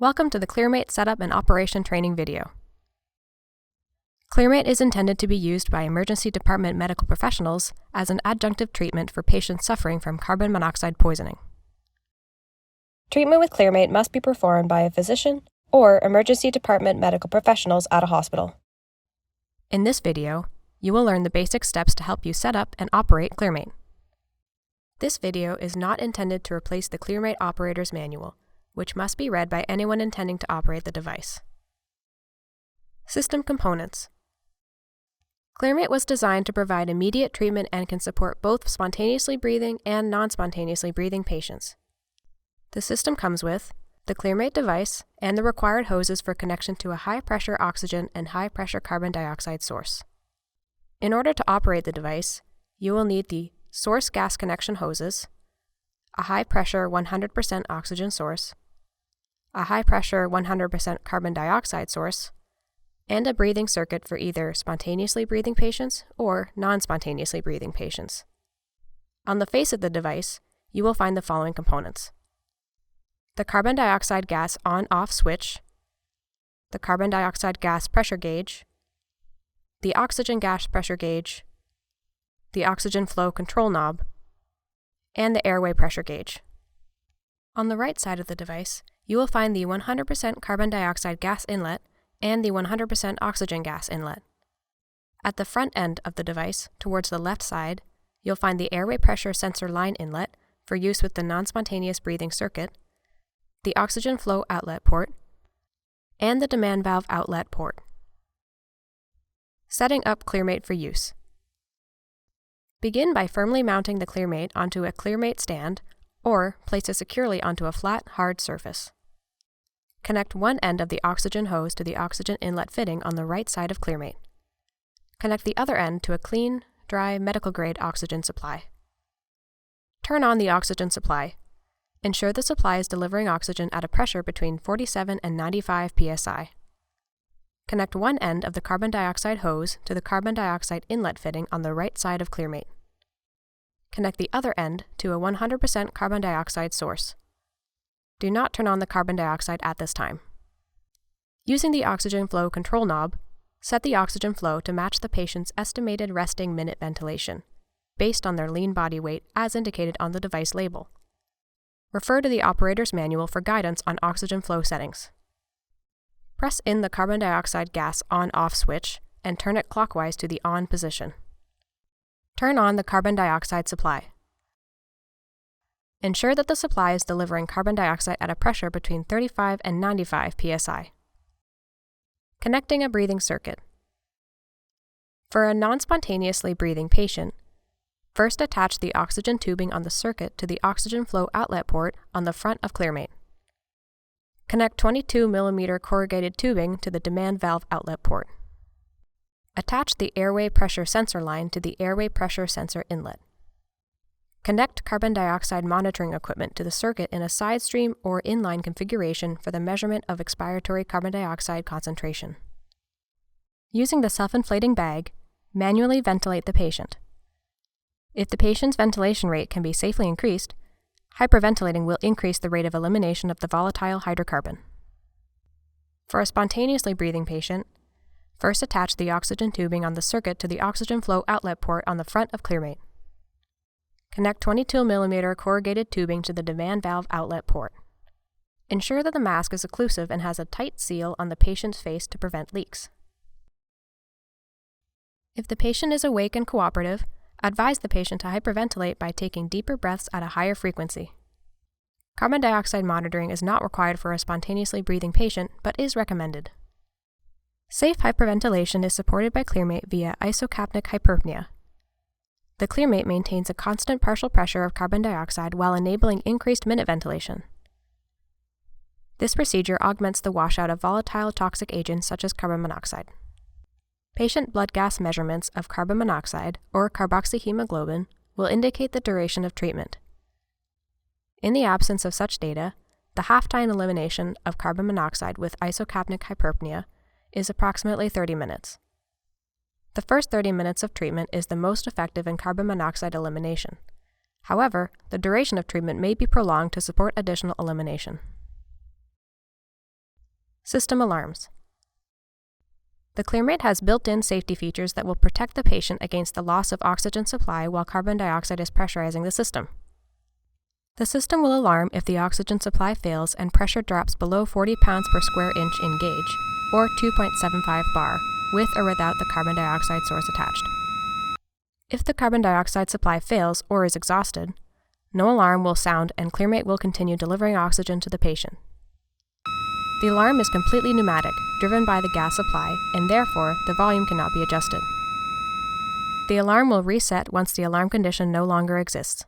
Welcome to the ClearMate Setup and Operation Training video. ClearMate is intended to be used by emergency department medical professionals as an adjunctive treatment for patients suffering from carbon monoxide poisoning. Treatment with ClearMate must be performed by a physician or emergency department medical professionals at a hospital. In this video, you will learn the basic steps to help you set up and operate ClearMate. This video is not intended to replace the ClearMate operator's manual, which must be read by anyone intending to operate the device. System components. ClearMate was designed to provide immediate treatment and can support both spontaneously breathing and non-spontaneously breathing patients. The system comes with the ClearMate device and the required hoses for connection to a high-pressure oxygen and high-pressure carbon dioxide source. In order to operate the device, you will need the source gas connection hoses, a high-pressure 100% oxygen source, a high-pressure 100% carbon dioxide source, and a breathing circuit for either spontaneously breathing patients or non-spontaneously breathing patients. On the face of the device, you will find the following components: the carbon dioxide gas on-off switch, the carbon dioxide gas pressure gauge, the oxygen gas pressure gauge, the oxygen flow control knob, and the airway pressure gauge. On the right side of the device, you will find the 100% carbon dioxide gas inlet and the 100% oxygen gas inlet. At the front end of the device, towards the left side, you'll find the airway pressure sensor line inlet for use with the non-spontaneous breathing circuit, the oxygen flow outlet port, and the demand valve outlet port. Setting up ClearMate for use. Begin by firmly mounting the ClearMate onto a ClearMate stand or place it securely onto a flat, hard surface. Connect one end of the oxygen hose to the oxygen inlet fitting on the right side of ClearMate. Connect the other end to a clean, dry, medical-grade oxygen supply. Turn on the oxygen supply. Ensure the supply is delivering oxygen at a pressure between 47 and 95 psi. Connect one end of the carbon dioxide hose to the carbon dioxide inlet fitting on the right side of ClearMate. Connect the other end to a 100% carbon dioxide source. Do not turn on the carbon dioxide at this time. Using the oxygen flow control knob, set the oxygen flow to match the patient's estimated resting minute ventilation, based on their lean body weight as indicated on the device label. Refer to the operator's manual for guidance on oxygen flow settings. Press in the carbon dioxide gas on-off switch and turn it clockwise to the on position. Turn on the carbon dioxide supply. Ensure that the supply is delivering carbon dioxide at a pressure between 35 and 95 psi. Connecting a breathing circuit. For a non-spontaneously breathing patient, first attach the oxygen tubing on the circuit to the oxygen flow outlet port on the front of ClearMate. Connect 22 mm corrugated tubing to the demand valve outlet port. Attach the airway pressure sensor line to the airway pressure sensor inlet. Connect carbon dioxide monitoring equipment to the circuit in a side stream or inline configuration for the measurement of expiratory carbon dioxide concentration. Using the self-inflating bag, manually ventilate the patient. If the patient's ventilation rate can be safely increased, hyperventilating will increase the rate of elimination of the volatile hydrocarbon. For a spontaneously breathing patient, first attach the oxygen tubing on the circuit to the oxygen flow outlet port on the front of ClearMate. Connect 22 mm corrugated tubing to the demand valve outlet port. Ensure that the mask is occlusive and has a tight seal on the patient's face to prevent leaks. If the patient is awake and cooperative, advise the patient to hyperventilate by taking deeper breaths at a higher frequency. Carbon dioxide monitoring is not required for a spontaneously breathing patient, but is recommended. Safe hyperventilation is supported by ClearMate via isocapnic hyperpnea. The ClearMate maintains a constant partial pressure of carbon dioxide while enabling increased minute ventilation. This procedure augments the washout of volatile toxic agents such as carbon monoxide. Patient blood gas measurements of carbon monoxide or carboxyhemoglobin will indicate the duration of treatment. In the absence of such data, the half-time elimination of carbon monoxide with isocapnic hyperpnea is approximately 30 minutes. The first 30 minutes of treatment is the most effective in carbon monoxide elimination. However, the duration of treatment may be prolonged to support additional elimination. System alarms. The ClearMate has built-in safety features that will protect the patient against the loss of oxygen supply while carbon dioxide is pressurizing the system. The system will alarm if the oxygen supply fails and pressure drops below 40 pounds per square inch in gauge, or 2.75 bar, with or without the carbon dioxide source attached. If the carbon dioxide supply fails or is exhausted, no alarm will sound and ClearMate will continue delivering oxygen to the patient. The alarm is completely pneumatic, driven by the gas supply, and therefore the volume cannot be adjusted. The alarm will reset once the alarm condition no longer exists.